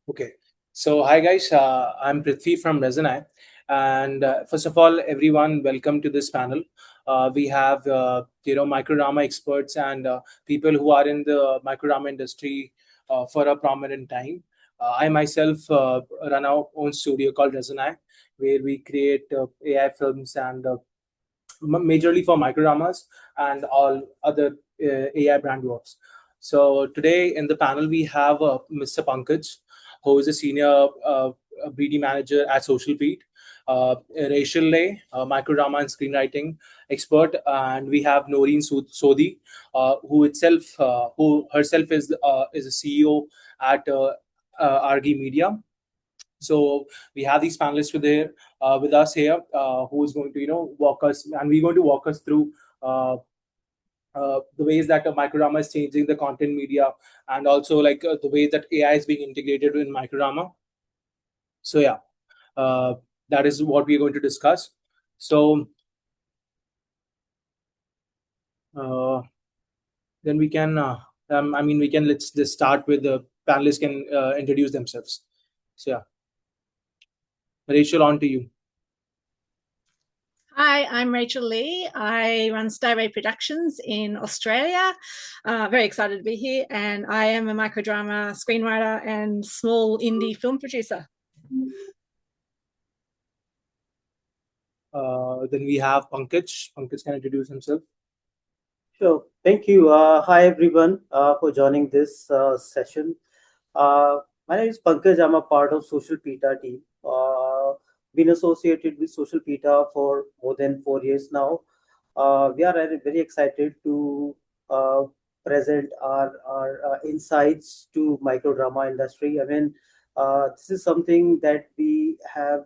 Okay. So, hi guys, I'm Prithvi from Resounai. And first of all, everyone, welcome to this panel. We have, Microdrama experts and people who are in the microdrama industry for a prominent time. I myself run our own studio called Resounai, where we create AI films and majorly for microdramas and all other AI brand works. So today in the panel we have Mr. Pankaj, who is a senior BD manager at SocialPeta, Racheal, Leigh, microdrama and screenwriting expert, and we have Noreen Sodhi, who herself is a CEO at Argyle Media. So we have these panelists with us here, who is going to walk us, and we're going to walk us through the ways that microdrama is changing the content media, and also like the way that AI is being integrated in microdrama. So yeah, uh, that is what we're going to discuss. So uh, then we can, we can let's just start with the panelists can introduce themselves. So yeah, Rachel, on to you. Hi, I'm Racheal Leigh. I run Rae Productions in Australia. Very excited to be here, and I am a microdrama screenwriter and small indie film producer. Then we have Pankaj. Pankaj can introduce himself. Sure. Thank you. Hi, everyone, for joining this session. My name is Pankaj. I'm a part of SocialPeta team. Been associated with SocialPeta for more than 4 years now. We are very excited to uh, present our insights to microdrama industry. I mean, this is something that we have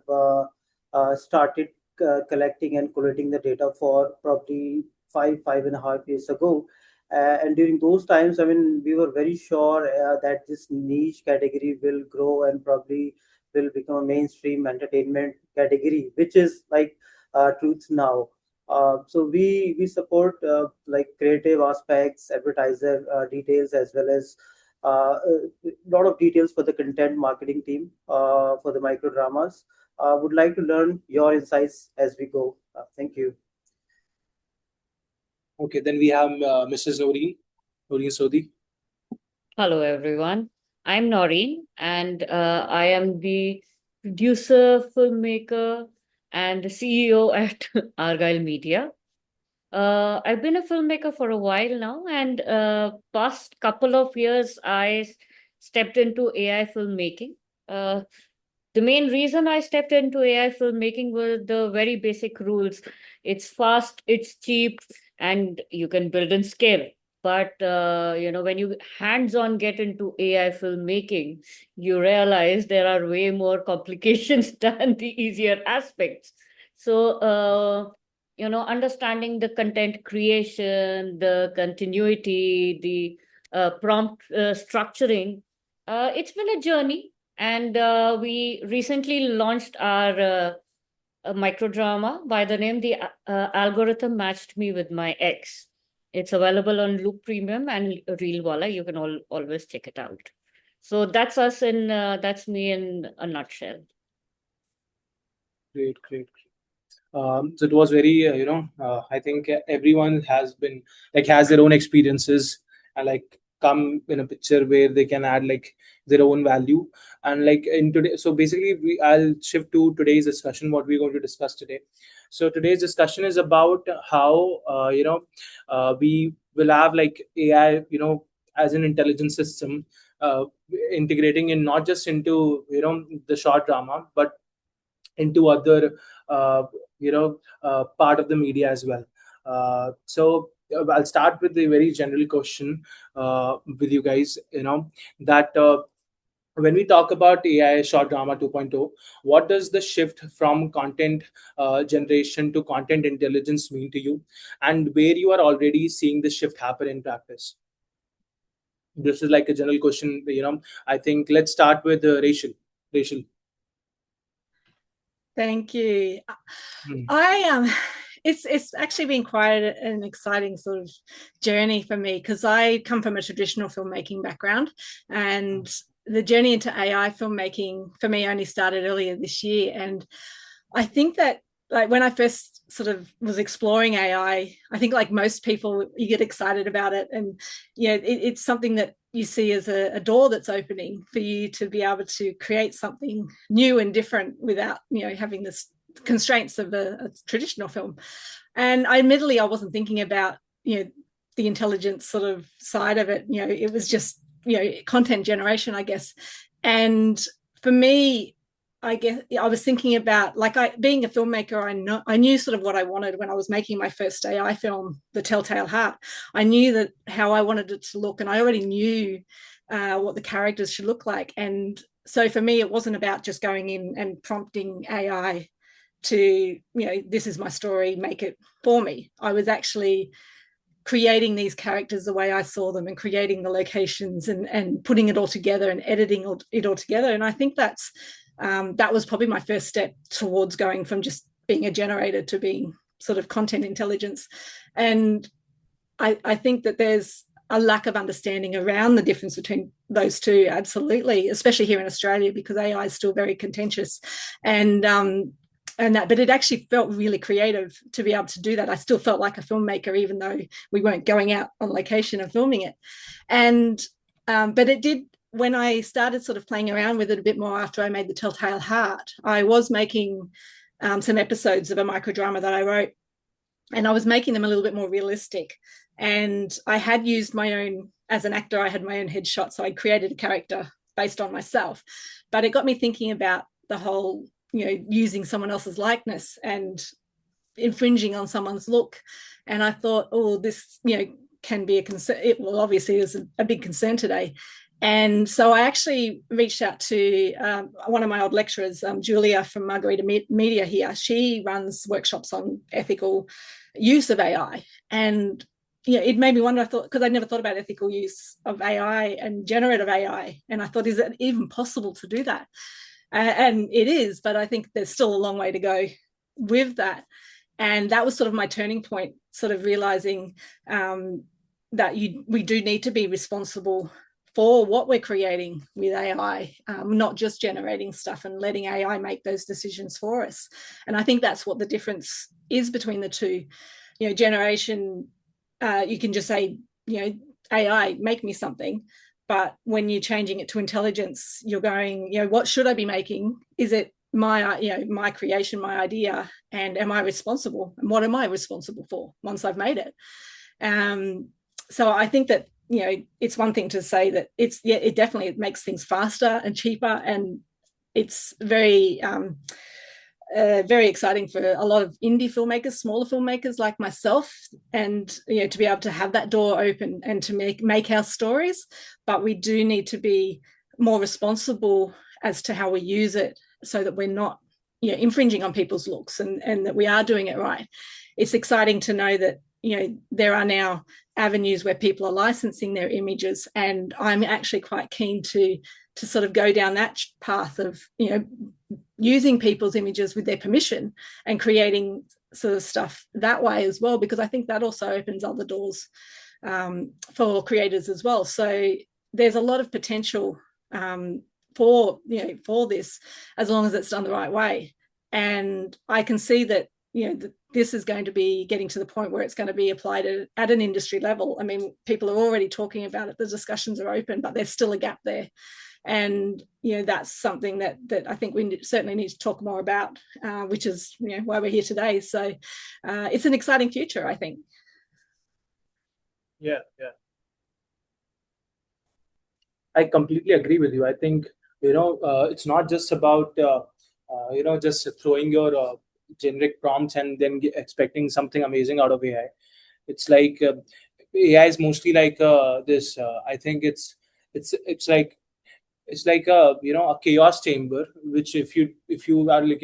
started collecting and collating the data for probably 5.5 years ago. And during those times, I mean, we were very sure that this niche category will grow and probably will become a mainstream entertainment category, which is like truth now. So we support like creative aspects, advertiser details, as well as a lot of details for the content marketing team for the micro dramas. Would like to learn your insights as we go. Thank you. Okay, then we have Mrs. Noreen Sodhi. Hello, everyone. I'm Noreen, and I am the producer, filmmaker, and CEO at Argyle Media. I've been a filmmaker for a while now, and past couple of years, stepped into AI filmmaking. Uh, the main reason I stepped into AI filmmaking were the very basic rules. It's fast, it's cheap, and you can build and scale. But when you hands-on get into AI filmmaking, you realize there are way more complications than the easier aspects. So understanding the content creation, the continuity, the prompt structuring, it's been a journey. And we recently launched our a microdrama by the name The Algorithm Matched Me with My Ex. It's available on Loop Premium and Reelwala. You can always check it out. So that's me in a nutshell. Great, great. So it was very, I think everyone has their own experiences and like come in a picture where they can add like their own value. And like in today, so basically I'll shift to today's discussion, what we're going to discuss today. So today's discussion is about how, we will have like AI, as an intelligence system, integrating in not just into, the short drama, but into other part of the media as well. I'll start with a very general question with you guys. That when we talk about AI short drama 2.0, what does the shift from content generation to content intelligence mean to you, and where you are already seeing the shift happen in practice? This is like a general question. I think let's start with Racheal. Thank you. Hmm. I it's actually been quite an exciting sort of journey for me, because I come from a traditional filmmaking background, and the journey into AI filmmaking for me only started earlier this year. And I think that, like, when I first sort of was exploring AI, I think, like most people, you get excited about it, and it's something that you see as a door that's opening for you to be able to create something new and different without having this constraints of a traditional film. And admittedly, I wasn't thinking about the intelligence sort of side of it. It was just content generation, I guess. And for me, I guess I was thinking about, like, being a filmmaker, I knew sort of what I wanted when I was making my first AI film, The Telltale Heart. I knew that how I wanted it to look, and I already knew what the characters should look like. And so for me, it wasn't about just going in and prompting AI to, this is my story, make it for me. I was actually creating these characters the way I saw them, and creating the locations, and putting it all together, and editing it all together. And I think that was probably my first step towards going from just being a generator to being sort of content intelligence. And I think that there's a lack of understanding around the difference between those two, absolutely, especially here in Australia, because AI is still very contentious. But it actually felt really creative to be able to do that. I still felt like a filmmaker, even though we weren't going out on location and filming it. And but it did, when I started sort of playing around with it a bit more after I made The Telltale Heart, I was making some episodes of a microdrama that I wrote, and I was making them a little bit more realistic. And I had used my own, as an actor, I had my own headshot, so I created a character based on myself. But it got me thinking about the whole, using someone else's likeness and infringing on someone's look. And I thought, oh, this, can be a concern. Well, obviously, is a big concern today. And so I actually reached out to one of my old lecturers, Julia from Argyle Media here. She runs workshops on ethical use of AI. And it made me wonder, I thought, because I'd never thought about ethical use of AI and generative AI. And I thought, is it even possible to do that? And it is, but I think there's still a long way to go with that. And that was sort of my turning point, sort of realizing that we do need to be responsible for what we're creating with AI, not just generating stuff and letting AI make those decisions for us. And I think that's what the difference is between the two. Generation, you can just say, AI, make me something. But when you're changing it to intelligence, you're going, what should I be making? Is it my creation, my idea, and am I responsible? And what am I responsible for once I've made it? So I think that, it's one thing to say that it definitely makes things faster and cheaper, and it's very very exciting for a lot of indie filmmakers, smaller filmmakers like myself, and to be able to have that door open and to make our stories. But we do need to be more responsible as to how we use it, so that we're not infringing on people's looks, and that we are doing it right. It's exciting to know that there are now avenues where people are licensing their images, and I'm actually quite keen to sort of go down that path of using people's images with their permission and creating sort of stuff that way as well, because I think that also opens other doors for creators as well. So there's a lot of potential for this, as long as it's done the right way. And I can see that this is going to be getting to the point where it's going to be applied at an industry level. I mean, people are already talking about it. The discussions are open, but there's still a gap there. And that's something that I think we certainly need to talk more about, which is why we're here today. So it's an exciting future, I think. Yeah. I completely agree with you. I think it's not just about just throwing your generic prompts and then expecting something amazing out of AI. It's like AI is mostly like this. I think it's like a chaos chamber, which if you are like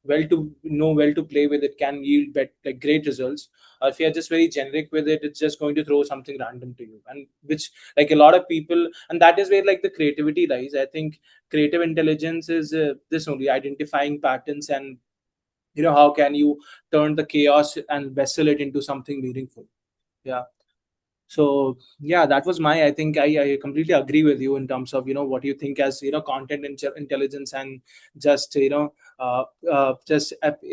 well to play with it, can yield like great results. If you're just very generic with it, it's just going to throw something random to you, and which, like, a lot of people, and that is where like the creativity lies. I think creative intelligence is this only, identifying patterns and how can you turn the chaos and vessel it into something meaningful. Yeah. So yeah, that was my, I think I completely agree with you in terms of what you think as content intelligence, and just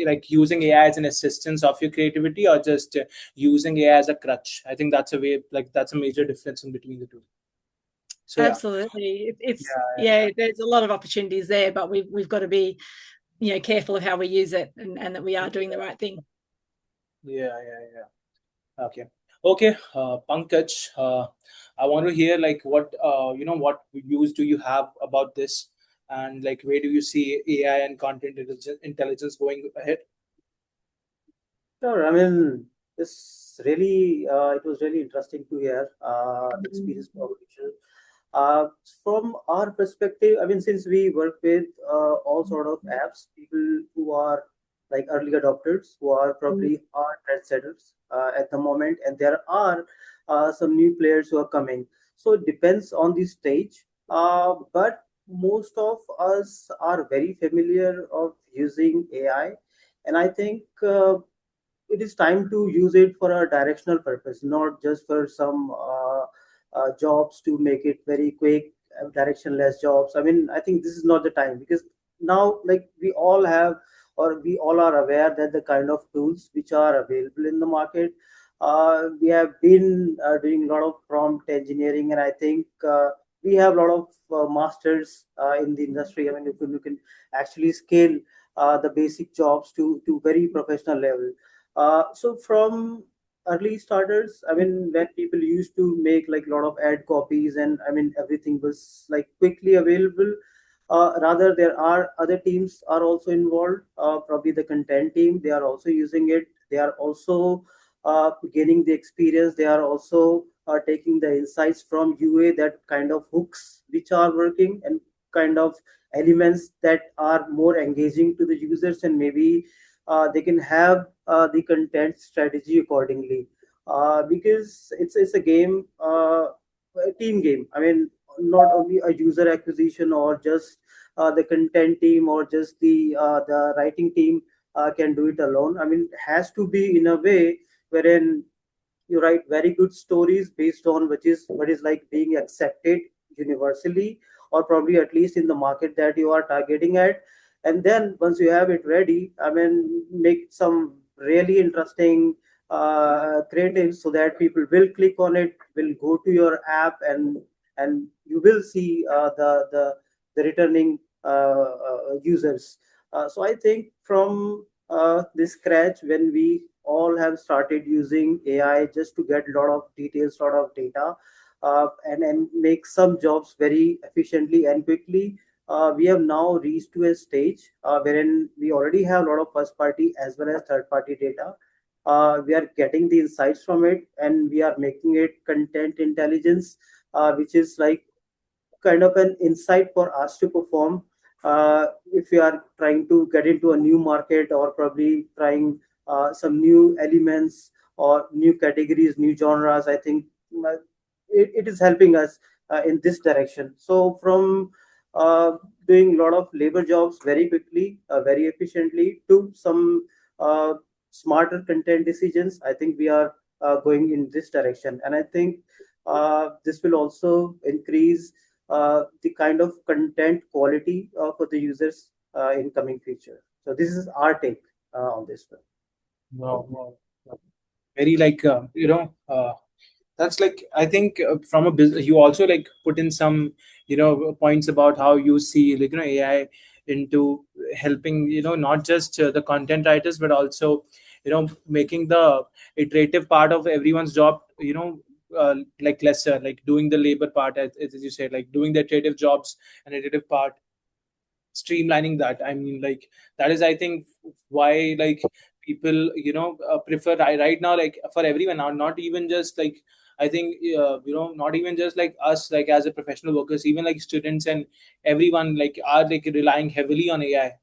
like using AI as an assistance of your creativity, or just using AI as a crutch. I think that's a way, like that's a major difference in between the two. So yeah. Absolutely. It's Yeah, yeah, there's a lot of opportunities there, but we've got to be, careful of how we use it, and that we are doing the right thing. yeah. Okay. Okay, Pankaj, I want to hear like what views do you have about this, and like where do you see AI and content intelligence going ahead? Sure. I mean, this really, it was really interesting to hear the experience from Racheal. From our perspective, I mean, since we work with all sort of apps, people who are like early adopters, who are probably are trendsetters at the moment, and there are some new players who are coming. So it depends on the stage, but most of us are very familiar of using AI, and I think. It is time to use it for a directional purpose, not just for some jobs to make it very quick, directionless jobs. I mean, I think this is not the time, because now, like, we all have, or we all are aware that the kind of tools which are available in the market. We have been doing a lot of prompt engineering, and I think we have a lot of masters in the industry. I mean, you can actually scale the basic jobs to very professional level. So from early starters, I mean, when people used to make like a lot of ad copies, and I mean everything was like quickly available. Rather, there are other teams are also involved. Probably the content team, they are also using it. They are also gaining the experience. They are also taking the insights from UA, that kind of hooks which are working, and kind of elements that are more engaging to the users, and maybe they can have the content strategy accordingly, because it's a game, a team game. I mean, not only a user acquisition, or just the content team, or just the writing team can do it alone. I mean, it has to be in a way wherein you write very good stories based on what is like being accepted universally, or probably at least in the market that you are targeting at. And then once you have it ready, I mean, make some really interesting creatives, so that people will click on it, will go to your app, and you will see the returning users. So I think from the scratch, when we all have started using AI just to get a lot of details, lot of data, and make some jobs very efficiently and quickly. We have now reached to a stage wherein we already have a lot of first party as well as third party data. We are getting the insights from it, and we are making it content intelligence, which is like kind of an insight for us to perform if we are trying to get into a new market, or probably trying some new elements or new categories, new genres. I think it is helping us in this direction. So from uh, doing a lot of labor jobs very quickly, very efficiently, to some uh, smarter content decisions, I think we are going in this direction. And I think this will also increase the kind of content quality for the users in coming future. So this is our take on this one. Wow, wow. Very like that's like, I think from a business, you also like put in some points about how you see like AI into helping not just the content writers, but also making the iterative part of everyone's job like lesser, like doing the labor part, as you said, like doing the iterative jobs and iterative part, streamlining that. I mean, like that is, I think, why like people prefer right now, like for everyone now, not even just like, I think not even just like us, like as a professional workers, even like students and everyone like are like relying heavily on AI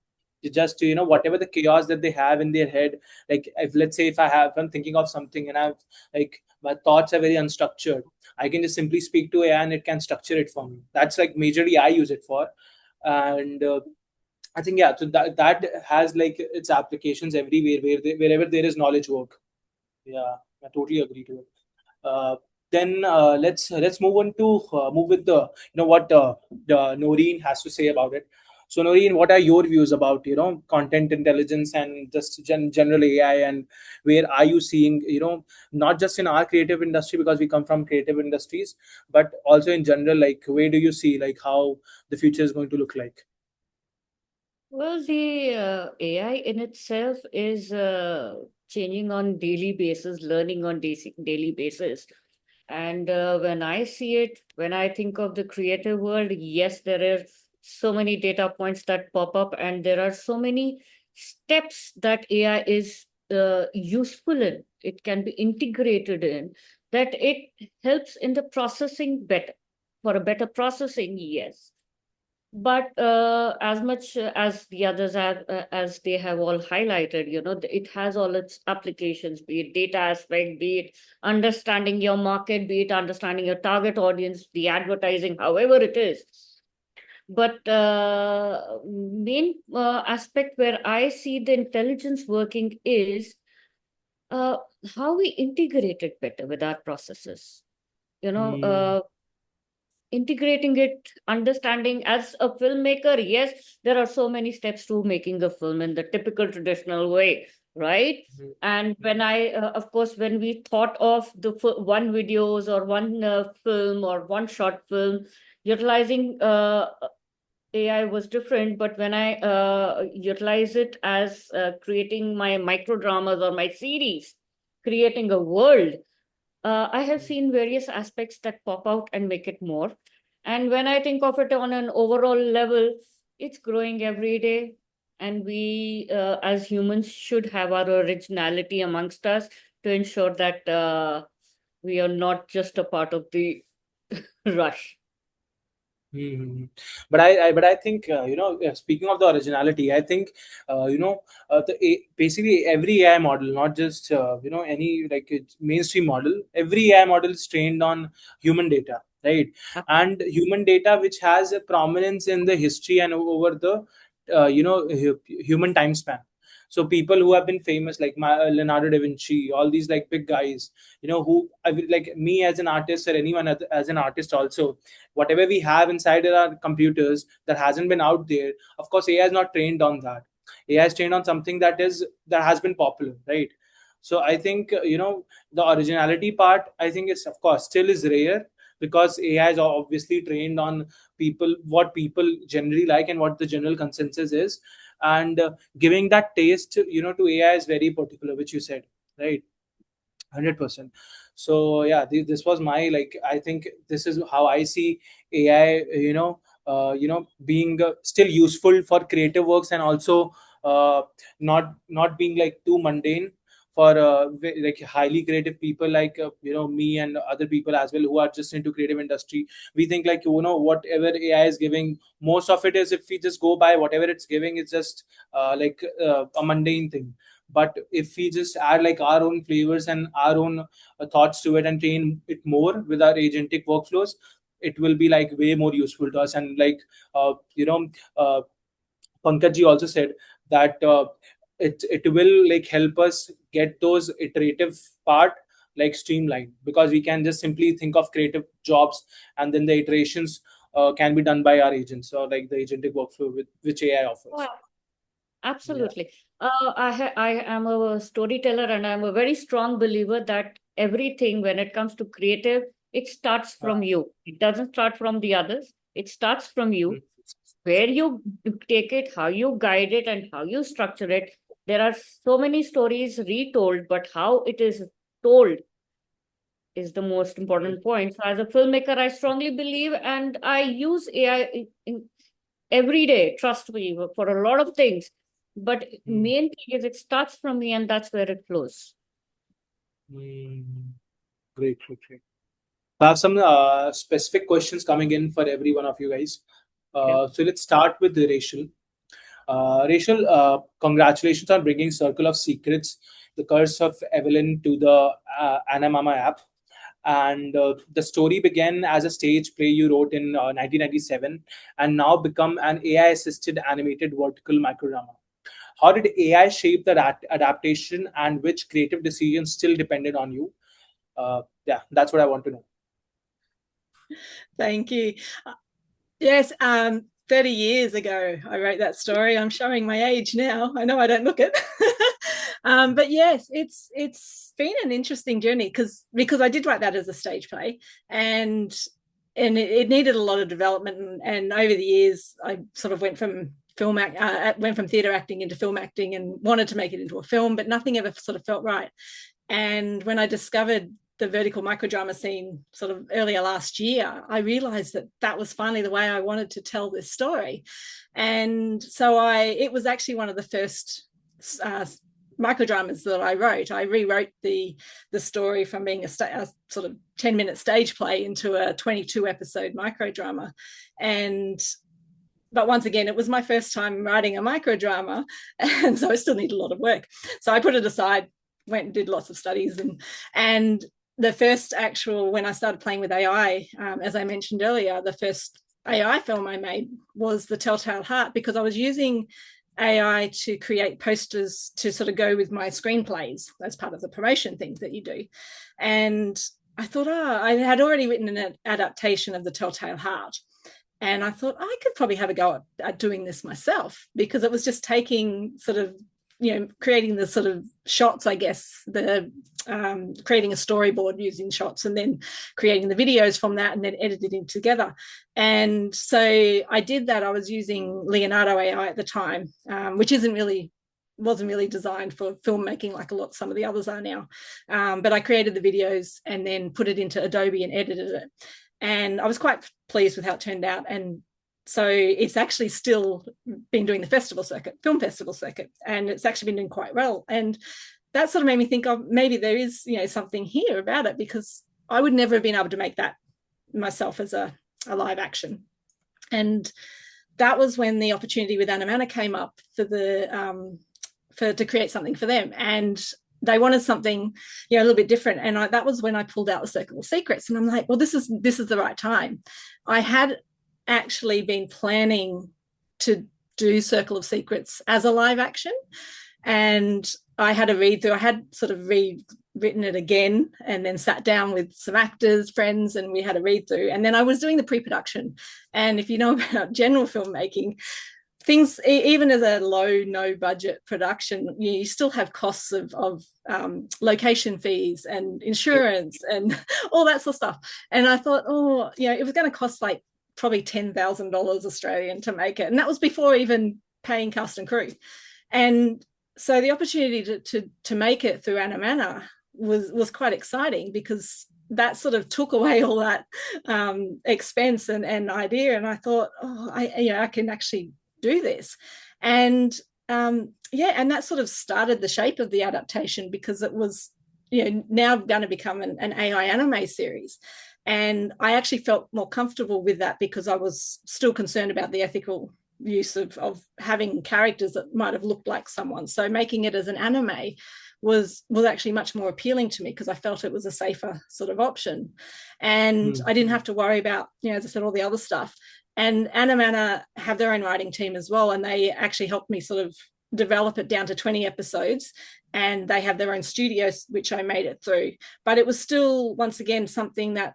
to just whatever the chaos that they have in their head. Like if, let's say, if I'm thinking of something and I've like my thoughts are very unstructured, I can just simply speak to AI and it can structure it for me. That's like majorly I use it for. And I think, yeah, so that has like its applications everywhere wherever there is knowledge work. Yeah, I totally agree to it. Uh, then let's move on to move with the what the Noreen has to say about it. So Noreen, what are your views about content intelligence and just general AI, and where are you seeing not just in our creative industry, because we come from creative industries, but also in general, like where do you see like how the future is going to look like? Well, the AI in itself is changing on daily basis, learning on daily basis. And when I see it, when I think of the creative world, yes, there are so many data points that pop up, and there are so many steps that AI is useful in. It can be integrated in, that it helps in the processing better. For a better processing, yes. But as much as the others have, as they have all highlighted, it has all its applications, be it data aspect, be it understanding your market, be it understanding your target audience, the advertising, however it is. But main aspect where I see the intelligence working is uh, how we integrate it better with our processes. You know, Hmm. integrating it, understanding as a filmmaker, yes, there are so many steps to making a film in the typical traditional way, right? And when I of course, when we thought of the one videos or one film or one short film utilizing AI was different. But when I utilize it as creating my microdramas or my series, creating a world, I have seen various aspects that pop out and make it more. And when I think of it on an overall level, it's growing every day. And we, as humans, should have our originality amongst us to ensure that we are not just a part of the rush. Hmm. But I think speaking of the originality, I think basically every AI model, not just any like it's mainstream model, every AI model is trained on human data, right? And human data which has a prominence in the history and over the human time span. So people who have been famous like Leonardo da Vinci, all these like big guys, who I will, like me as an artist or anyone as an artist also, whatever we have inside our computers that hasn't been out there, of course AI is not trained on that. AI is trained on something that has been popular, right? So I think the originality part, I think, is of course still is rare, because AI is obviously trained on what people generally like and what the general consensus is. And giving that taste to AI is very particular, which you said, right? 100%. So yeah, this was my, like, I think this is how I see AI, being still useful for creative works, and also not being like too mundane for like highly creative people like me and other people as well who are just into creative industry. We think like whatever AI is giving, most of it is, if we just go by whatever it's giving, it's just a mundane thing. But if we just add like our own flavors and our own thoughts to it and train it more with our agentic workflows, it will be like way more useful to us. And like uh, you know uh, Pankaj ji also said that it will like help us get those iterative part like streamlined, because we can just simply think of creative jobs, and then the iterations can be done by our agents, or like the agentic workflow with which AI offers. Yeah. Absolutely. I am a storyteller, and I'm a very strong believer that everything, when it comes to creative, it starts from you. It doesn't start from the others. It starts from you, where you take it, how you guide it, and how you structure it. There are so many stories retold, but how it is told is the most important point. So, as a filmmaker, I strongly believe, and I use AI in every day, trust me, for a lot of things. But Mm. main thing is it starts from me, and that's where it flows. Mm. Great, great, great. I have some specific questions coming in for every one of you guys. Yeah. So let's start with the Racheal. Racheal, congratulations on bringing Circle of Secrets, The Curse of Evelyn to the Anamama app. and the story began as a stage play you wrote in 1997, and now become an AI-assisted animated vertical microdrama. How did AI shape the adaptation, and which creative decisions still depended on you? Yeah, that's what I want to know. Thank you. Yes, 30 years ago, I wrote that story. I'm showing my age now. I know I don't look it. But yes, it's been an interesting journey because I did write that as a stage play, and it needed a lot of development. And over the years, I sort of went from theatre acting into film acting and wanted to make it into a film, but nothing ever sort of felt right. And when I discovered the vertical microdrama scene sort of earlier last year, I realized that was finally the way I wanted to tell this story. And so it was actually one of the first microdramas that I wrote. I rewrote the story from being a sort of 10-minute stage play into a 22-episode microdrama. But once again, it was my first time writing a microdrama, and so I still need a lot of work. So I put it aside, went and did lots of studies, and the first actual, when I started playing with AI, as I mentioned earlier, the first AI film I made was The Telltale Heart, because I was using AI to create posters to sort of go with my screenplays as part of the promotion things that you do. And I thought, I had already written an adaptation of The Telltale Heart. And I thought I could probably have a go at doing this myself, because it was just taking sort of, creating the sort of shots, I guess, creating a storyboard using shots and then creating the videos from that and then editing together. And so I did that. I was using Leonardo AI at the time, which wasn't really designed for filmmaking like some of the others are now. But I created the videos and then put it into Adobe and edited it. And I was quite pleased with how it turned out. And so it's actually still been doing the film festival circuit, and it's actually been doing quite well. And that sort of made me think of maybe there is, something here about it, because I would never have been able to make that myself as a live action. And that was when the opportunity with Animana came up to create something for them. And they wanted something, a little bit different. And that was when I pulled out the Circle of Secrets. And I'm like, well, this is the right time. I had actually been planning to do Circle of Secrets as a live action, and I had a read through. I had sort of rewritten it again and then sat down with some actors, friends, and we had a read through. And then I was doing the pre-production. And if you know about general filmmaking, things, even as a no budget production, you still have costs of location fees and insurance and all that sort of stuff. And I thought, it was going to cost like probably $10,000 Australian to make it. And that was before even paying cast and crew. And so the opportunity to make it through Animana was quite exciting, because that sort of took away all that expense and idea. And I thought, I can actually do this. And and that sort of started the shape of the adaptation, because it was now going to become an AI anime series. And I actually felt more comfortable with that, because I was still concerned about the ethical use of having characters that might have looked like someone. So making it as an anime was actually much more appealing to me, because I felt it was a safer sort of option. And I didn't have to worry about, as I said, all the other stuff. And Animana have their own writing team as well, and they actually helped me sort of develop it down to 20 episodes, and they have their own studios, which I made it through. But it was still, once again, something that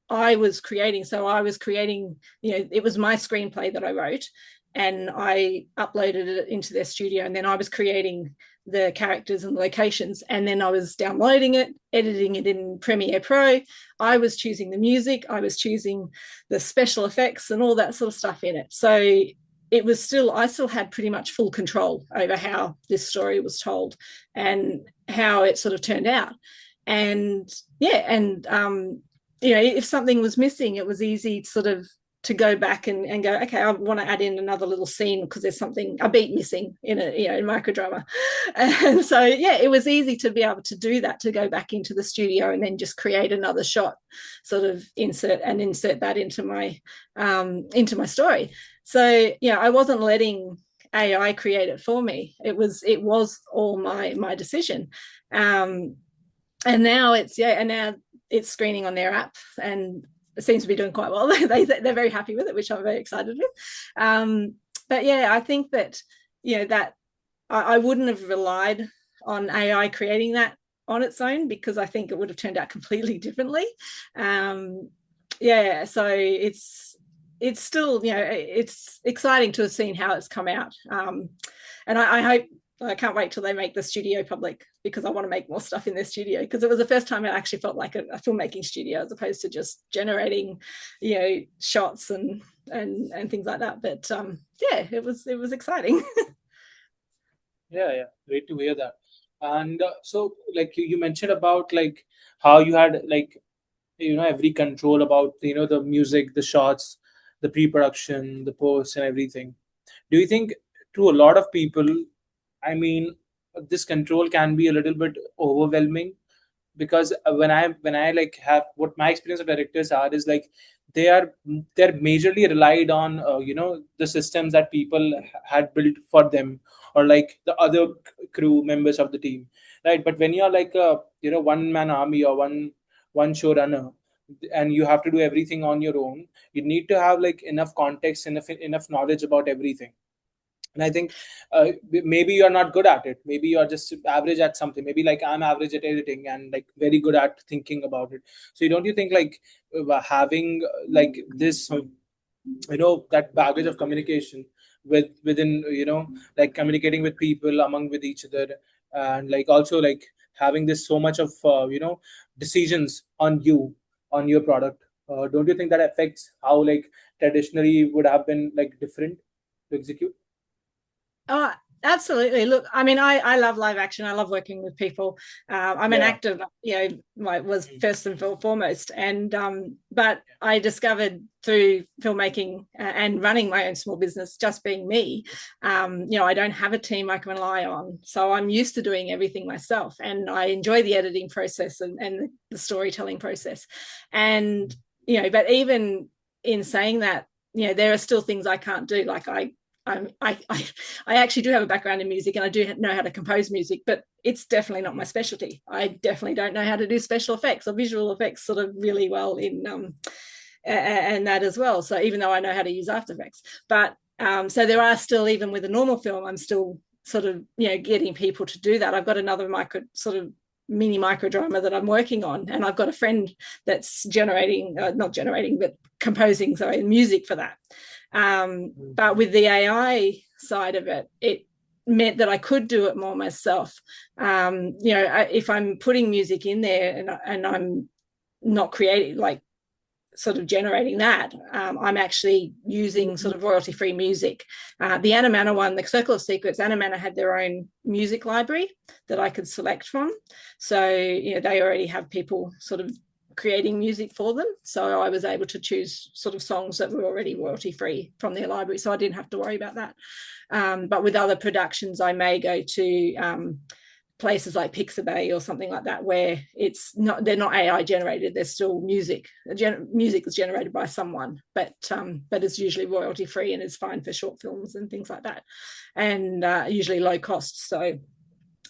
I was creating. So I was creating, it was my screenplay that I wrote, and I uploaded it into their studio, and then I was creating the characters and locations, and then I was downloading it, editing it in Premiere Pro. I was choosing the music, I was choosing the special effects and all that sort of stuff in it. So I still had pretty much full control over how this story was told and how it sort of turned out. And if something was missing, it was easy sort of to go back and go, okay, I want to add in another little scene because there's a beat missing in in microdrama. And so, it was easy to be able to do that, to go back into the studio and then just create another shot, sort of insert that into my story. So, I wasn't letting AI create it for me. It was all my decision. And now it's screening on their app, and it seems to be doing quite well. They're very happy with it, which I'm very excited with. But yeah, I think that, that I wouldn't have relied on AI creating that on its own, because I think it would have turned out completely differently. Yeah, so it's still, it's exciting to have seen how it's come out. And I hope, I can't wait till they make the studio public, because I want to make more stuff in their studio, because it was the first time it actually felt like a filmmaking studio, as opposed to just generating, shots and things like that. But yeah, it was exciting. Yeah, great to hear that. And so, like you mentioned about like how you had like every control about the music, the shots, the pre-production, the post, and everything. Do you think to a lot of people, I mean, this control can be a little bit overwhelming? Because when I like have what my experience of directors are is like they're majorly relied on the systems that people had built for them, or like the other crew members of the team, right? But when you're like a one man army, or one showrunner, and you have to do everything on your own, you need to have like enough context, enough knowledge about everything. And I think maybe you're not good at it, maybe you're just average at something, maybe like I'm average at editing and like very good at thinking about it. So don't you think like having like this that baggage of communication within like communicating with people among with each other, and like also like having this so much of decisions on you, on your product, don't you think that affects how like traditionally would have been like different to execute? Oh, absolutely. Look, I mean, I love live action. I love working with people. I'm an Yeah. actor, was first and foremost. And but I discovered through filmmaking and running my own small business, just being me, I don't have a team I can rely on. So I'm used to doing everything myself, and I enjoy the editing process and the storytelling process. And but even in saying that, there are still things I can't do. Like I actually do have a background in music, and I do know how to compose music, but it's definitely not my specialty. I definitely don't know how to do special effects or visual effects sort of really well in and that as well. So even though I know how to use After Effects, but so there are still, even with a normal film, I'm still sort of getting people to do that. I've got another mini microdrama that I'm working on, and I've got a friend that's not generating, but composing, music for that. But with the AI side of it, it meant that I could do it more myself. If I'm putting music in there and I'm not creating, like sort of generating that, I'm actually using sort of royalty-free music. The Animana one, the Circle of Secrets, Animana had their own music library that I could select from. So, they already have people sort of creating music for them. So I was able to choose sort of songs that were already royalty-free from their library. So I didn't have to worry about that. But with other productions, I may go to places like Pixabay or something like that, where they're not AI generated, they're still music. Music is generated by someone, but it's usually royalty free and is fine for short films and things like that, and usually low cost. So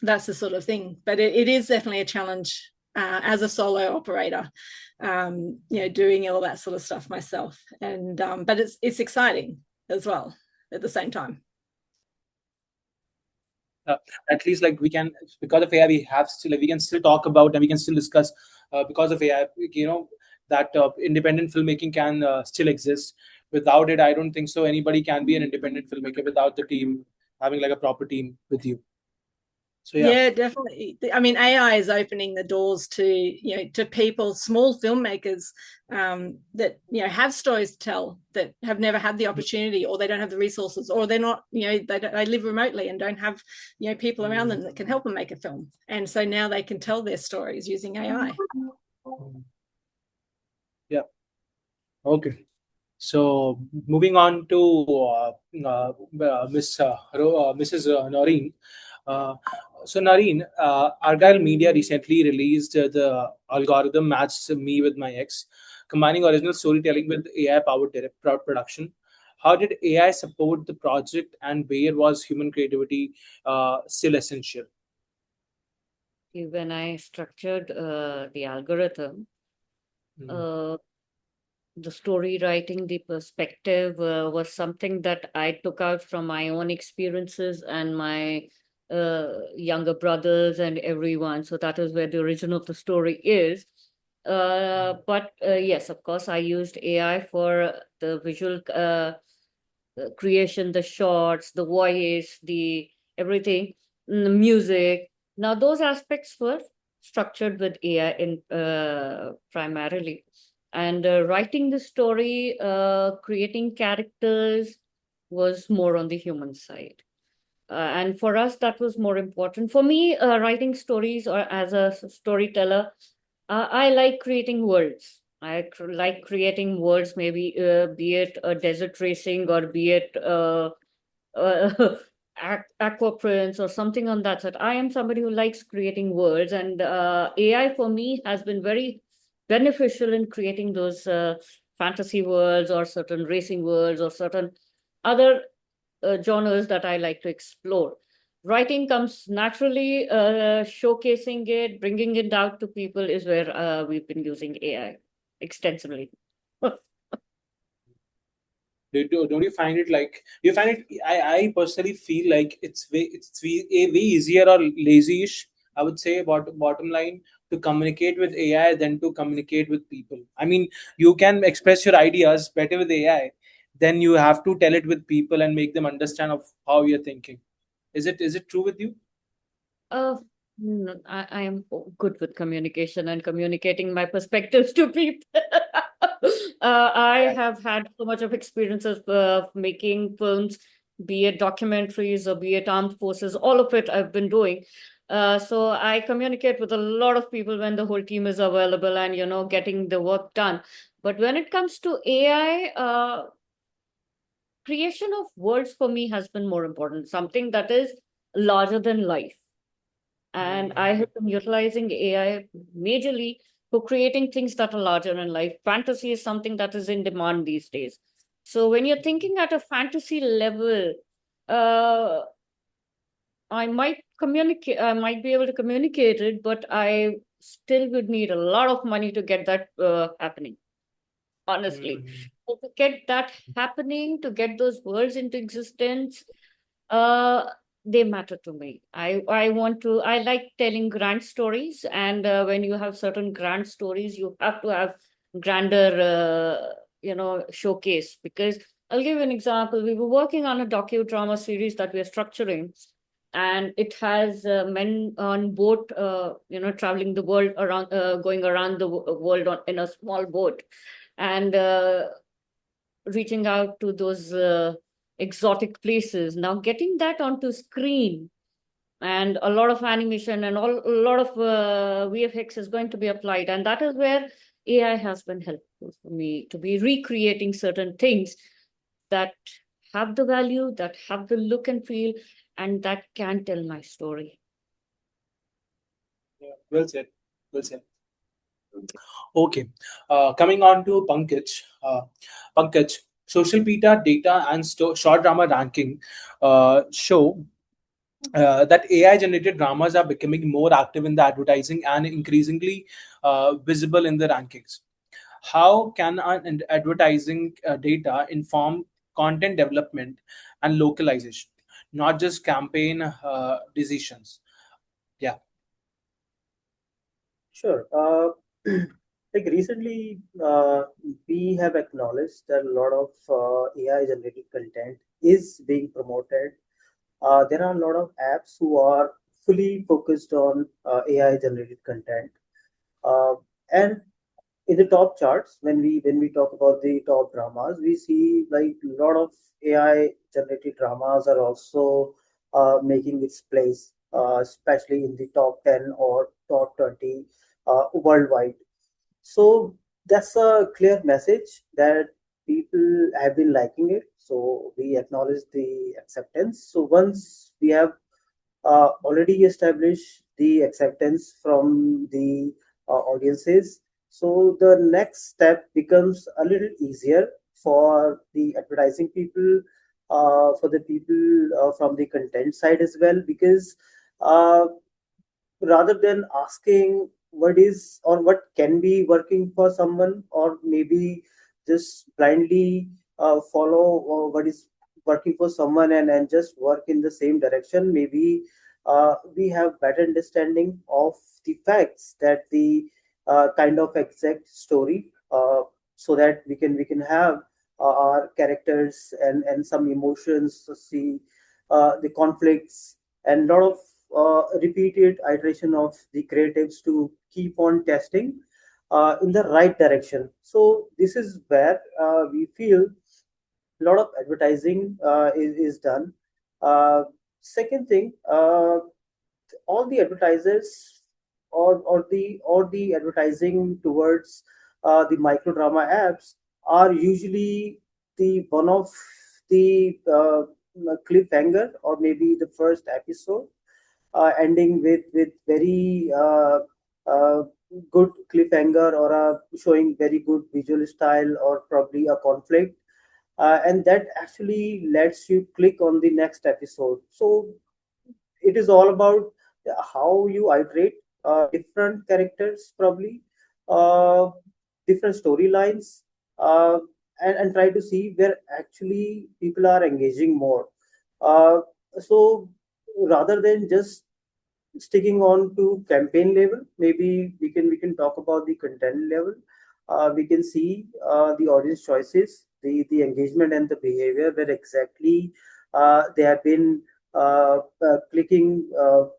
that's the sort of thing. But it is definitely a challenge as a solo operator, doing all that sort of stuff myself. And but it's exciting as well at the same time. At least like we can, because of AI, we can still talk about and we can still discuss, because of AI, that independent filmmaking can still exist. Without it, I don't think so anybody can be an independent filmmaker without the team having like a proper team with you. So yeah, definitely. I mean, AI is opening the doors to to people, small filmmakers that have stories to tell, that have never had the opportunity, or they don't have the resources, or they're not they live remotely and don't have people around them that can help them make a film. And so now they can tell their stories using AI. Yeah. Okay. So moving on to Mrs. Noreen. So Noreen, Argyle Media recently released the algorithm matched me with my ex, combining original storytelling with AI-powered production. How did AI support the project, and where was human creativity still essential? When I structured the algorithm, The story writing, the perspective was something that I took out from my own experiences and my younger brothers and everyone. So that is where the origin of the story is. But yes, of course, I used AI for the visual creation, the shots, the voice, the everything, the music. Now, those aspects were structured with AI in primarily, and writing the story, creating characters was more on the human side. And for us, that was more important. For me, writing stories or as a storyteller, I like creating worlds. Like creating worlds, maybe be it a desert racing or be it uh, aqua prints or something on that side. I am somebody who likes creating worlds, and AI for me has been very beneficial in creating those fantasy worlds or certain racing worlds or certain other genres that I like to explore. Writing comes naturally, showcasing it, bringing it out to people is where we've been using AI extensively. Don't you find it like, do you find it, I personally feel like way easier or lazy-ish, I would say, bottom line, to communicate with AI than to communicate with people. I mean, you can express your ideas better with AI, then you have to tell it with people and make them understand of how you're thinking. Is it true with you? Uh, I am good with communication and communicating my perspectives to people. I Yeah. have had so much of experiences of making films, be it documentaries or be it armed forces, all of it I've been doing. So I communicate with a lot of people when the whole team is available and, getting the work done. But when it comes to AI, creation of worlds for me has been more important, something that is larger than life. And I have been utilizing AI majorly for creating things that are larger in life. Fantasy is something that is in demand these days. So when you're thinking at a fantasy level, uh, I might be able to communicate it, but I still would need a lot of money to get that happening, honestly. So to get that happening, to get those worlds into existence, uh, they matter to me. I like telling grand stories, and when you have certain grand stories, you have to have grander, showcase. Because I'll give you an example. We were working on a docudrama series that we are structuring, and it has men on boat, traveling the world around, going around the world in a small boat, and reaching out to those exotic places. Now, getting that onto screen and a lot of animation and a lot of VFX is going to be applied, and that is where AI has been helpful for me to be recreating certain things that have the value, that have the look and feel, and that can tell my story. Yeah, well said. Well said. Okay. Coming on to Pankaj. Pankaj, SocialPeta data and short drama ranking show that AI generated dramas are becoming more active in the advertising and increasingly visible in the rankings. How can an advertising data inform content development and localization, not just campaign decisions? Yeah. Sure. Like recently, we have acknowledged that a lot of AI generated content is being promoted. There are a lot of apps who are fully focused on AI generated content. And in the top charts, when we talk about the top dramas, we see like a lot of AI generated dramas are also making its place, especially in the top 10 or top 20 worldwide. So that's a clear message that people have been liking it. So we acknowledge the acceptance. So once we have already established the acceptance from the audiences, so the next step becomes a little easier for the advertising people, for the people from the content side as well, because uh, rather than asking what is or what can be working for someone, or maybe just blindly follow what is working for someone, and just work in the same direction. Maybe we have better understanding of the facts, that the kind of exact story, so that we can have our characters and some emotions to see the conflicts, and lot of repeated iteration of the creatives to keep on testing in the right direction. So this is where we feel a lot of advertising is done. Uh, Second thing, all the advertisers, or the advertising towards the microdrama apps are usually the one of the cliffhanger, or maybe the first episode ending with very good cliffhanger, or showing very good visual style, or probably a conflict, and that actually lets you click on the next episode. So it is all about how you iterate different characters, probably uh, different storylines, uh, and try to see where actually people are engaging more. uh, so rather than just sticking on to campaign level, maybe we can talk about the content level. We can see the audience choices, the engagement and the behavior, where exactly they have been clicking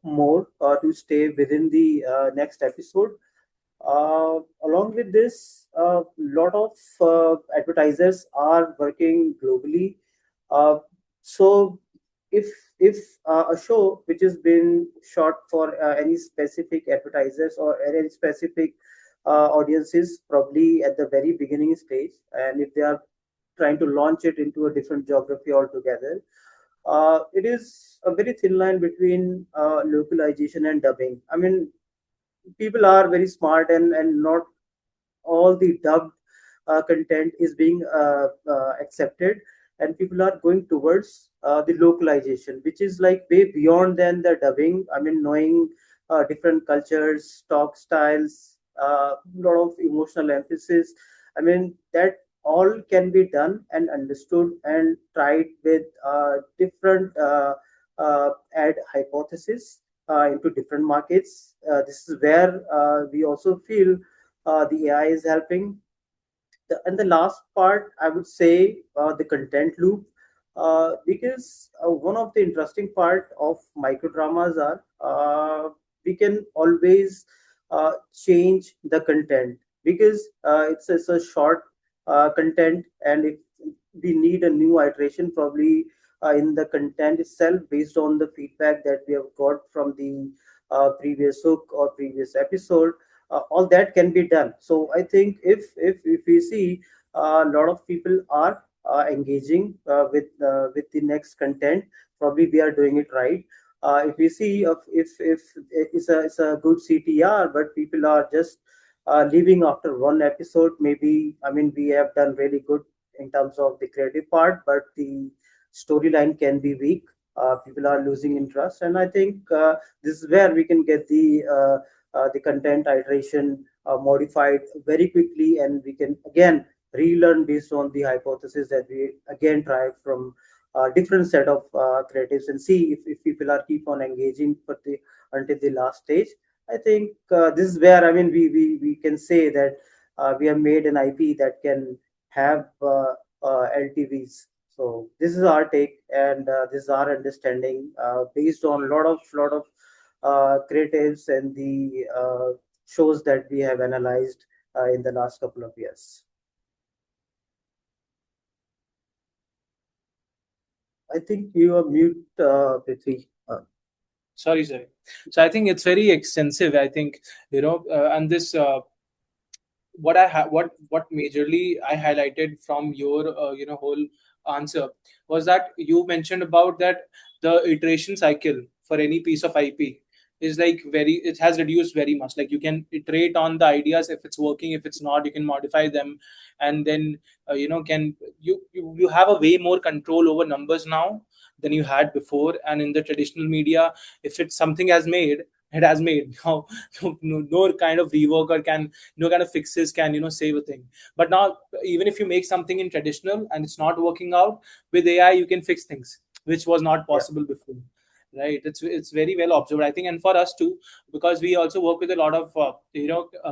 more to stay within the next episode. Along with this, a lot of advertisers are working globally. Uh, so if if a show which has been shot for any specific advertisers, or any specific audiences, probably at the very beginning stage, and if they are trying to launch it into a different geography altogether, it is a very thin line between localization and dubbing. I mean, people are very smart, and not all the dubbed content is being accepted, and people are going towards the localization, which is like way beyond than the dubbing. I mean, knowing different cultures, talk styles, a lot of emotional emphasis. I mean, that all can be done and understood and tried with different ad hypothesis into different markets. This is where we also feel the AI is helping. And the last part, I would say, the content loop, because one of the interesting part of microdramas are we can always change the content, because it's a short content, and if we need a new iteration, probably in the content itself, based on the feedback that we have got from the previous hook or previous episode, all that can be done. So I think if we see a lot of people are engaging with the next content, probably we are doing it right. If we see if it's a good CTR, but people are just leaving after one episode, maybe, I mean, we have done really good in terms of the creative part, but the storyline can be weak. People are losing interest, and I think this is where we can get the content iteration modified very quickly, and we can again relearn based on the hypothesis that we again try from a different set of creatives, and see if people are keep on engaging for the until the last stage. I think this is where, I mean, we can say that we have made an IP that can have LTVs. So this is our take, and this is our understanding based on a lot of creatives and the shows that we have analyzed in the last couple of years. I think you are mute, Prithvi. Sorry. So I think it's very extensive. I think, and this what majorly I highlighted from your whole answer was that you mentioned about that the iteration cycle for any piece of IP is like very, it has reduced very much. Like you can iterate on the ideas, if it's working, if it's not, you can modify them, and then can you have a way more control over numbers now than you had before. And in the traditional media, if it's something has made, it has made. No kind of rework or no kind of fixes can save a thing. But now, even if you make something in traditional and it's not working out, with AI you can fix things which was not Yeah. possible before, right? It's very well observed, I think. And for us too, because we also work with a lot of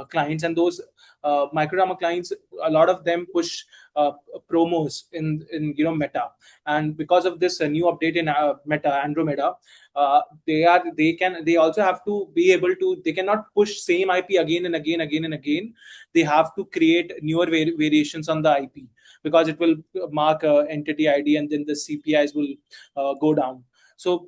clients, and those microdrama clients, a lot of them push promos in Meta. And because of this new update in Meta, Andromeda, they also have to be able to, they cannot push same IP again and again. They have to create newer variations on the IP, because it will mark entity ID, and then the CPIs will go down. So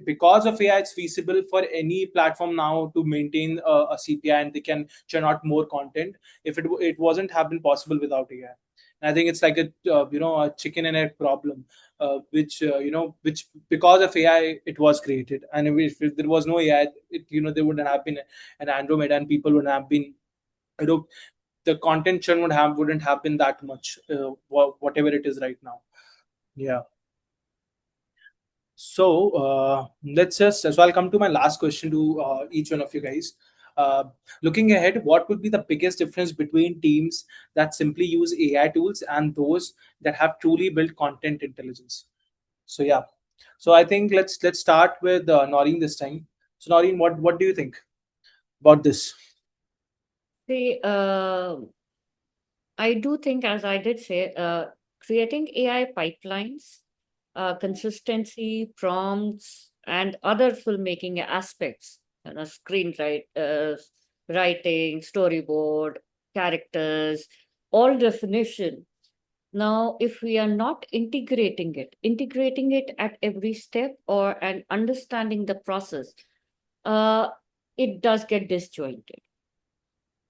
because of AI, it's feasible for any platform now to maintain a CPI, and they can churn out more content. If it wasn't have been possible without AI. And I think it's like a a chicken and egg problem, which because of AI it was created. And if there was no AI, there wouldn't have been an Andromeda, and people would have been, you know the content churn wouldn't have been that much, whatever it is right now. Yeah. So I'll come to my last question to each one of you guys. Uh, Looking ahead, what would be the biggest difference between teams that simply use AI tools and those that have truly built content intelligence? So yeah, so I think let's start with Noreen this time. So Noreen, what do you think about this? See, I do think, as I did say, creating AI pipelines, consistency, prompts, and other filmmaking aspects, writing, storyboard, characters, all definition. Now, if we are not integrating it at every step, and understanding the process, uh, it does get disjointed.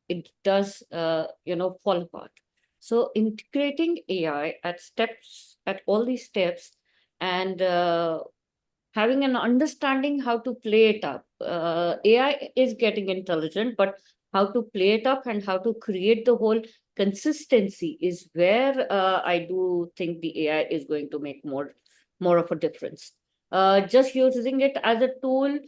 It does, fall apart. So integrating AI at all these steps, and having an understanding how to play it up. AI is getting intelligent, but how to play it up and how to create the whole consistency is where I do think the AI is going to make more of a difference. Just using it as a tool,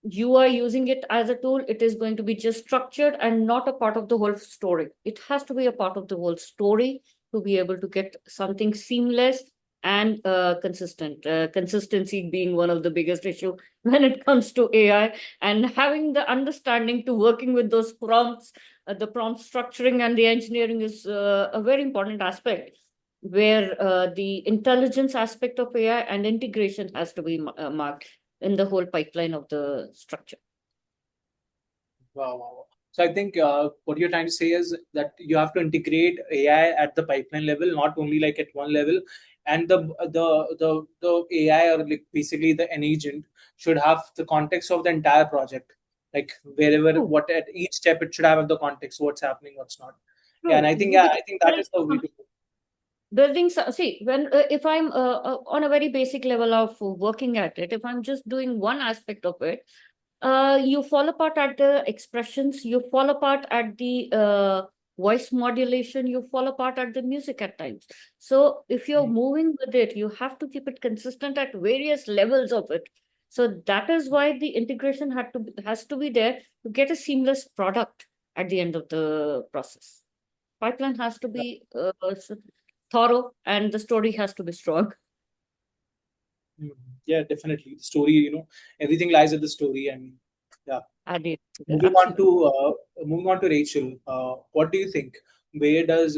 you are using it as a tool, it is going to be just structured and not a part of the whole story. It has to be a part of the whole story to be able to get something seamless and consistent. Consistency being one of the biggest issue when it comes to AI, and having the understanding to working with those prompts, the prompt structuring and the engineering is a very important aspect, where the intelligence aspect of AI and integration has to be marked in the whole pipeline of the structure. Wow, wow, wow. So I think what you're trying to say is that you have to integrate AI at the pipeline level, not only like at one level. And the AI, or like basically the an agent, should have the context of the entire project. Like wherever, True, what at each step it should have the context, what's happening, what's not. Yeah, and true. I think that is the way to go. See, when if I'm on a very basic level of working at it, if I'm just doing one aspect of it, you fall apart at the expressions, you fall apart at the voice modulation, you fall apart at the music at times. So if you're Mm. moving with it, you have to keep it consistent at various levels of it. So that is why the integration has to be there to get a seamless product at the end of the process. Pipeline has to be thorough, and the story has to be strong. Mm. Yeah, definitely. The story, everything lies at the story. I mean, yeah. Added. Moving on Absolutely. to Rachel, what do you think? Where does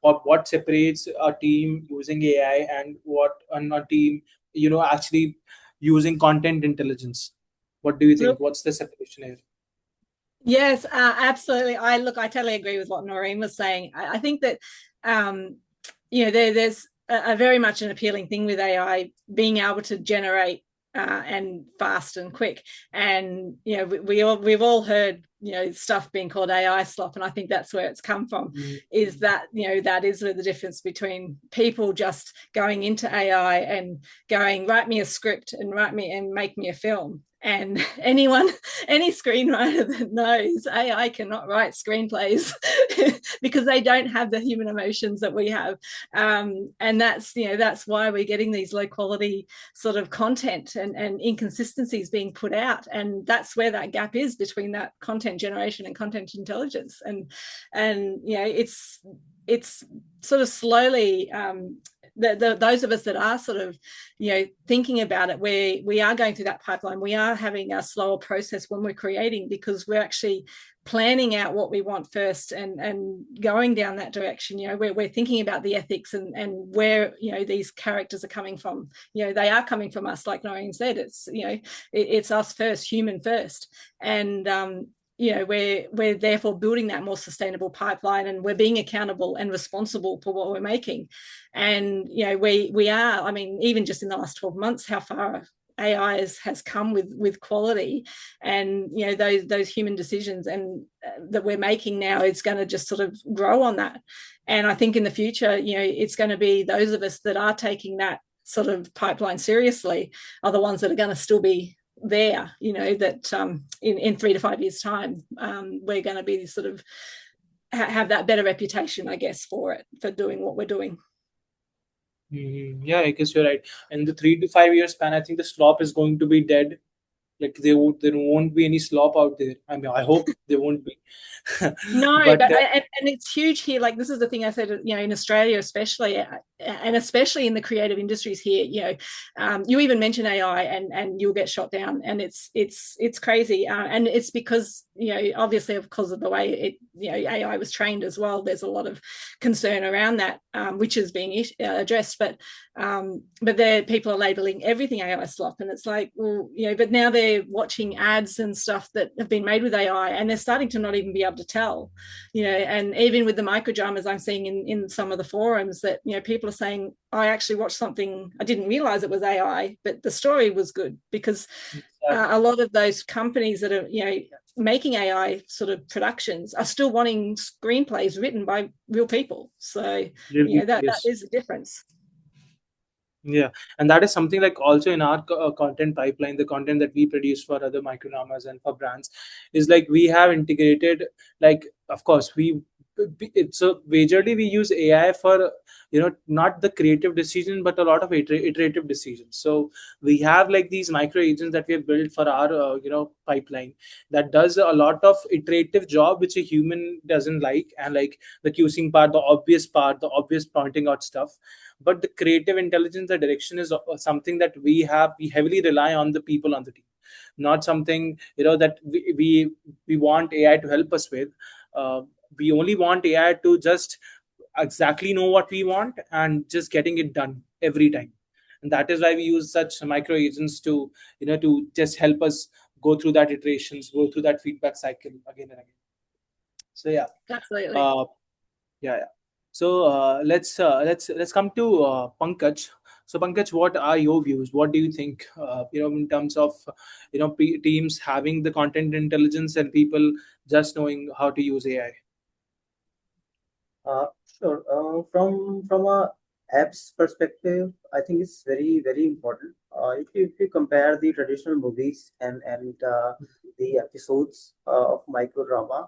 what separates a team using AI and what and a team actually using content intelligence? What do you think? What's the separation here? Yes, absolutely. I totally agree with what Noreen was saying. I think that there's a very much an appealing thing with AI being able to generate and fast and quick. And we've all heard stuff being called AI slop, and I think that's where it's come from. Is that that is the difference between people just going into AI and going, write me a script and make me a film. And any screenwriter that knows AI cannot write screenplays because they don't have the human emotions that we have, and that's why we're getting these low quality sort of content and inconsistencies being put out, and that's where that gap is between that content generation and content intelligence. And it's sort of slowly those of us that are sort of thinking about it, where we are going through that pipeline, we are having a slower process when we're creating, because we're actually planning out what we want first and going down that direction. We're thinking about the ethics and where these characters are coming from. They are coming from us, like Noreen said. It's us first, human first. And we're therefore building that more sustainable pipeline, and we're being accountable and responsible for what we're making. And we are, I mean, even just in the last 12 months, how far AI has come with quality, and those human decisions and that we're making now, it's going to just sort of grow on that. And I think in the future, it's going to be those of us that are taking that sort of pipeline seriously are the ones that are going to still be there, that in 3 to 5 years time, we're going to be sort of have that better reputation, I guess, for doing what we're doing. Yeah, I guess you're right. In the 3 to 5 year span, I think the slop is going to be dead. Like there won't be any slop out there. I mean, I hope there won't be. No, but and it's huge here. Like, this is the thing I said, in Australia especially, and especially in the creative industries here, you even mention AI and you'll get shot down, and it's crazy. And it's because, obviously because of the way AI was trained as well. There's a lot of concern around that, which is being addressed. But there people are labeling everything AI slop, and it's like, well, but now they're watching ads and stuff that have been made with AI, and they're starting to not even be able to tell, and even with the microdramas I'm seeing in some of the forums, that people are saying, I actually watched something, I didn't realize it was AI, but the story was good, because a lot of those companies that are making AI sort of productions are still wanting screenplays written by real people. So that is a difference. Yeah, and that is something like also in our content pipeline, the content that we produce for other microdramas and for brands, is like we have integrated, like, of course it's so majorly we use AI for not the creative decision, but a lot of iterative decisions. So we have like these micro agents that we have built for our pipeline, that does a lot of iterative job which a human doesn't like, and like the QCing part, the obvious pointing out stuff. But the creative intelligence, the direction is something that we heavily rely on the people on the team, not something that we want AI to help us with. We only want AI to just exactly know what we want and just getting it done every time. And that is why we use such micro agents to to just help us go through that iterations, go through that feedback cycle again and again. So yeah, absolutely. Yeah. So let's come to Pankaj. So Pankaj, what are your views? What do you think? In terms of teams having the content intelligence and people just knowing how to use AI. Sure. From a apps perspective, I think it's very very important. If you compare the traditional movies and the episodes of microdrama,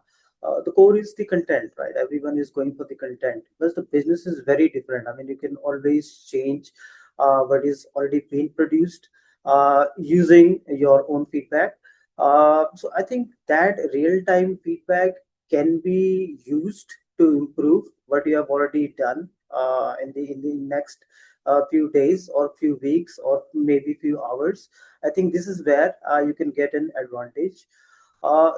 the core is the content, right? Everyone is going for the content, because the business is very different. I mean, you can always change what is already being produced using your own feedback. So I think that real time feedback can be used to improve what you have already done in the next few days or few weeks or maybe few hours. I think this is where you can get an advantage.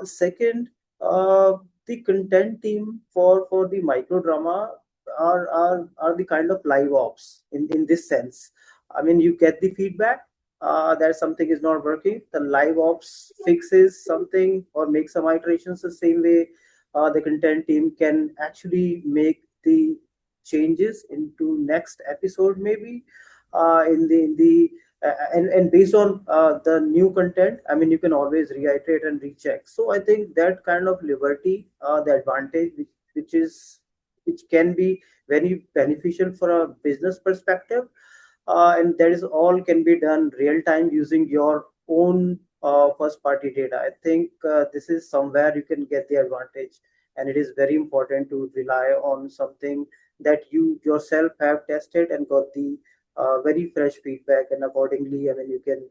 Second, the content team for the microdrama are the kind of live ops in this sense. I mean, you get the feedback that something is not working. The live ops fixes something or makes some iterations the same way. The content team can actually make the changes into next episode, maybe in the and based on the new content, I mean, you can always reiterate and recheck. So I think that kind of liberty, the advantage which can be very beneficial for a business perspective, and that is all can be done real time using your own first party data. I think this is somewhere you can get the advantage, and it is very important to rely on something that you yourself have tested and got the very fresh feedback, and accordingly, I mean, you can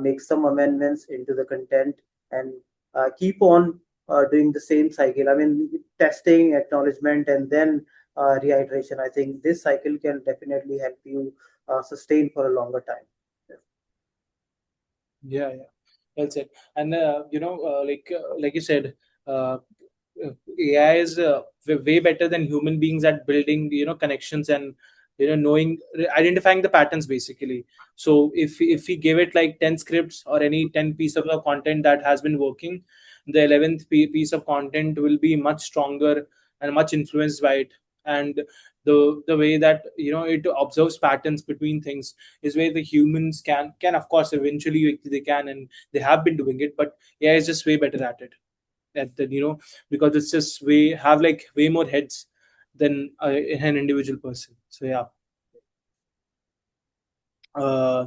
make some amendments into the content and keep on doing the same cycle. I mean, testing, acknowledgement, and then reiteration. I think this cycle can definitely help you sustain for a longer time. Yeah, yeah. Well said. And like you said, uh, AI is way better than human beings at building, connections and knowing, identifying the patterns basically. So if we give it like 10 scripts or any 10 piece of content that has been working, the 11th piece of content will be much stronger and much influenced by it. And the way that it observes patterns between things is where the humans can of course eventually they can, and they have been doing it, but AI is just way better at it, at the because it's just way have like way more heads than an individual person. So yeah.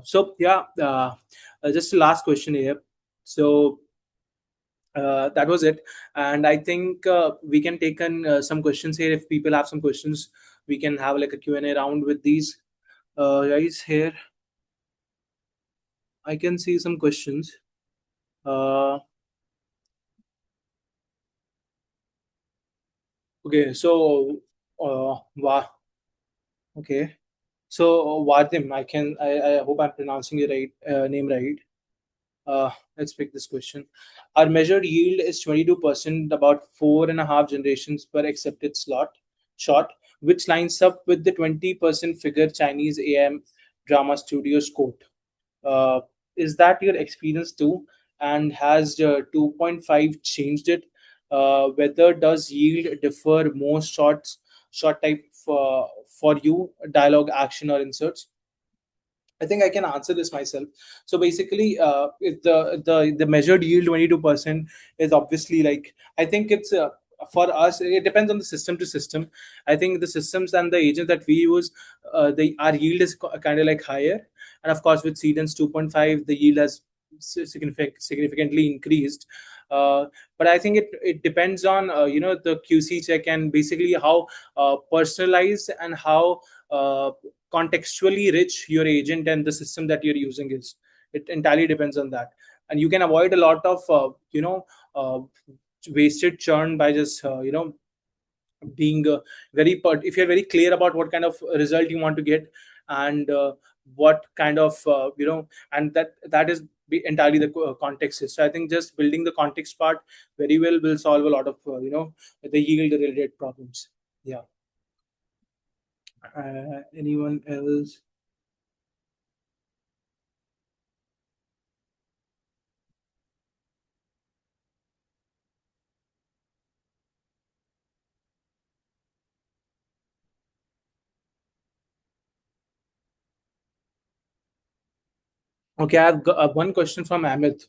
So yeah, just the last question here. So that was it, and I think we can take on some questions here. If people have some questions, we can have like a Q&A round with these guys here. I can see some questions. uh, okay, so okay. So Vadim, I hope I'm pronouncing your right name right. Let's pick this question. Our measured yield is 22%, about 4.5 generations per accepted shot, which lines up with the 20% figure Chinese AM drama studios quote. Uh, is that your experience too? And has 2.5 changed it? Whether does yield differ more short type for you, dialogue, action, or inserts? I think I can answer this myself. So basically, if the measured yield 22% is obviously like, I think it's for us. It depends on the system to system. I think the systems and the agents that we use, the our yield is kind of like higher, and of course with Sedence 2.5, the yield has significantly increased. Uh, but I think it depends on the QC check, and basically how personalized and how contextually rich your agent and the system that you're using is. It entirely depends on that, and you can avoid a lot of uh, wasted churn by just being if you're very clear about what kind of result you want to get, and what kind of and that is entirely the context is. So I think just building the context part very well will solve a lot of the yield related problems. Yeah. Anyone else? Okay, I've got one question from Amit.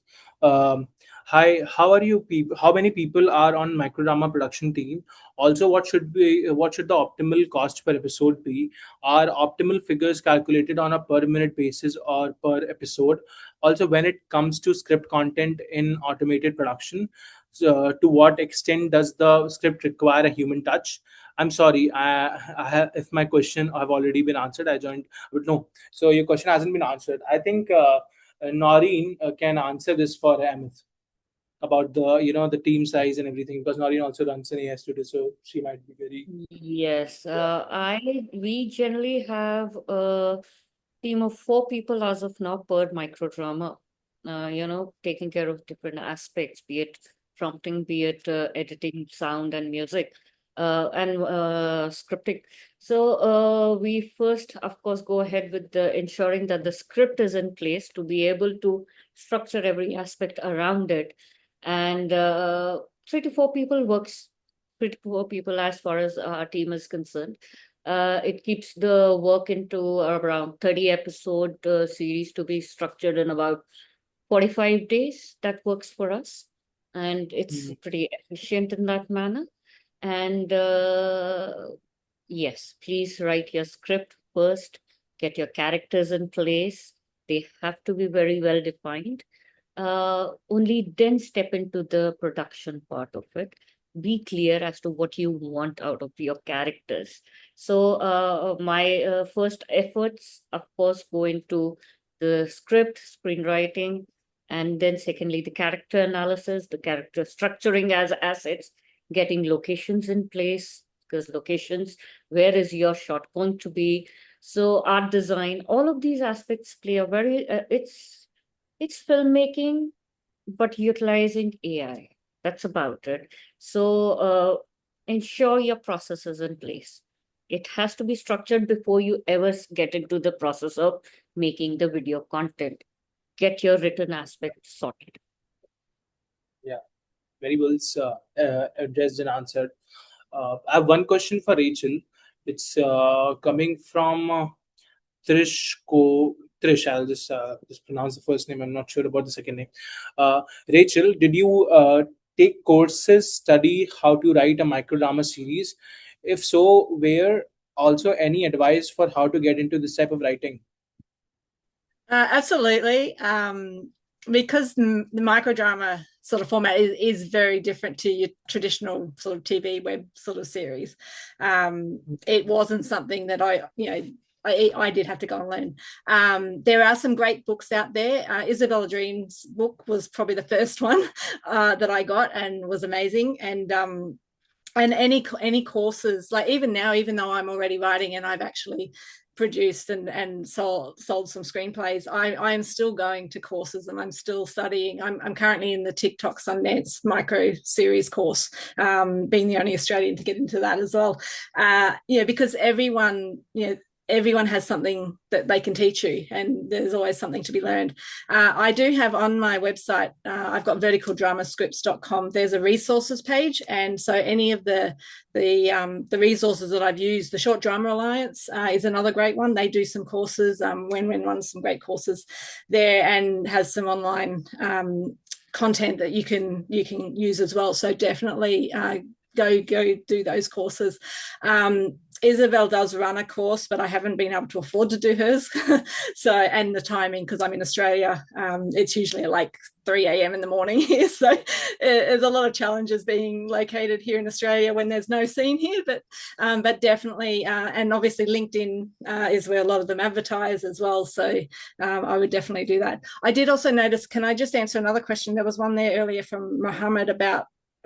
Hi, how are you people? How many people are on Microdrama production team? Also, what should the optimal cost per episode be? Are optimal figures calculated on a per minute basis or per episode? Also, when it comes to script content in automated production, so, to what extent does the script require a human touch? I'm sorry, if my question have already been answered, I joined, but no. So your question hasn't been answered. I think Noreen can answer this for Amit about the the team size and everything, because Noreen also runs an AI studio, so she might be very. Yes, we generally have a team of 4 people as of now per microdrama, taking care of different aspects, be it prompting, be it editing, sound and music, and scripting. So we first, of course, go ahead with the ensuring that the script is in place to be able to structure every aspect around it. And 3 to 4 people works 3 to 4 people as far as our team is concerned. It keeps the work into around 30 episode series to be structured in about 45 days. That works for us. And it's pretty efficient in that manner. And yes, please write your script first, get your characters in place. They have to be very well defined. Only then step into the production part of it. Be clear as to what you want out of your characters. So, my first efforts, of course, go into the script, screenwriting, and then secondly, the character analysis, the character structuring as assets, getting locations in place, because locations, where is your shot going to be? So, art design, all of these aspects play a very, it's filmmaking, but utilizing AI. That's about it. So ensure your process is in place. It has to be structured before you ever get into the process of making the video content. Get your written aspect sorted. Yeah, very well addressed and answered. I have one question for Racheal. It's coming from Trish. I'll just pronounce the first name. I'm not sure about the second name. Racheal, did you take courses, study how to write a microdrama series? If so, where? Also, any advice for how to get into this type of writing? Absolutely. Because the microdrama sort of format is very different to your traditional sort of TV web sort of series. It wasn't something that I did have to go and learn. There are some great books out there. Isabella Dream's book was probably the first one that I got and was amazing. And any courses, like even now, even though I'm already writing and I've actually produced and sold some screenplays, I am still going to courses and I'm still studying. I'm currently in the TikTok Sundance micro series course, being the only Australian to get into that as well. Because everyone has something that they can teach you, and there's always something to be learned. I do have on my website, I've got verticaldramascripts.com. There's a resources page, and so any of the resources that I've used, the Short Drama Alliance is another great one. They do some courses. When runs some great courses there and has some online content that you can use as well. So definitely go do those courses. Isabel does run a course, but I haven't been able to afford to do hers. So, and the timing, because I'm in Australia, it's usually at like 3 a.m. in the morning here. So there's a lot of challenges being located here in Australia when there's no scene here, but definitely, and obviously LinkedIn is where a lot of them advertise as well. So I would definitely do that. I did also notice, can I just answer another question? There was one there earlier from Mohammed about,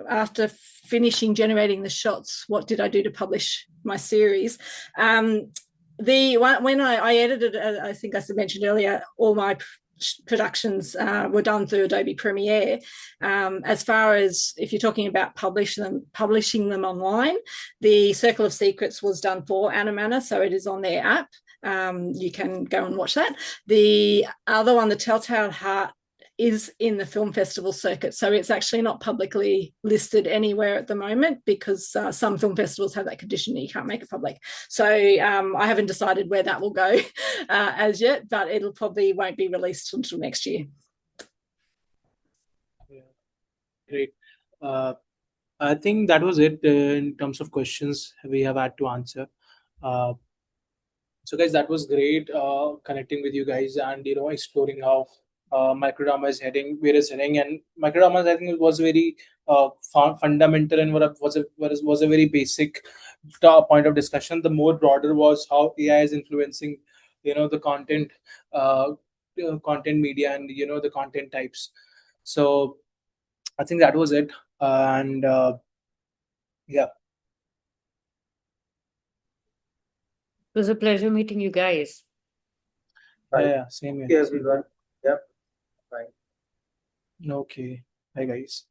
after finishing generating the shots, what did I do to publish my series? When I edited, I think I mentioned earlier, all my productions were done through Adobe Premiere. As far as if you're talking about publishing them online, the Circle of Secrets was done for Animana, so it is on their app. You can go and watch that. The other one, The Telltale Heart, is in the film festival circuit, so it's actually not publicly listed anywhere at the moment, because some film festivals have that condition that you can't make it public. So I haven't decided where that will go as yet, but it'll probably won't be released until next year. Yeah. Great. I think that was it in terms of questions we have had to answer. So guys, that was great connecting with you guys and exploring how microdrama is heading, where it's heading, and microdrama, I think, it was very fundamental and was a very basic point of discussion. The more broader was how AI is influencing, the content media and the content types. So I think that was it, and yeah. It was a pleasure meeting you guys. Yeah, same here. Okay, everyone. Yep. Bye. Okay. Bye, guys.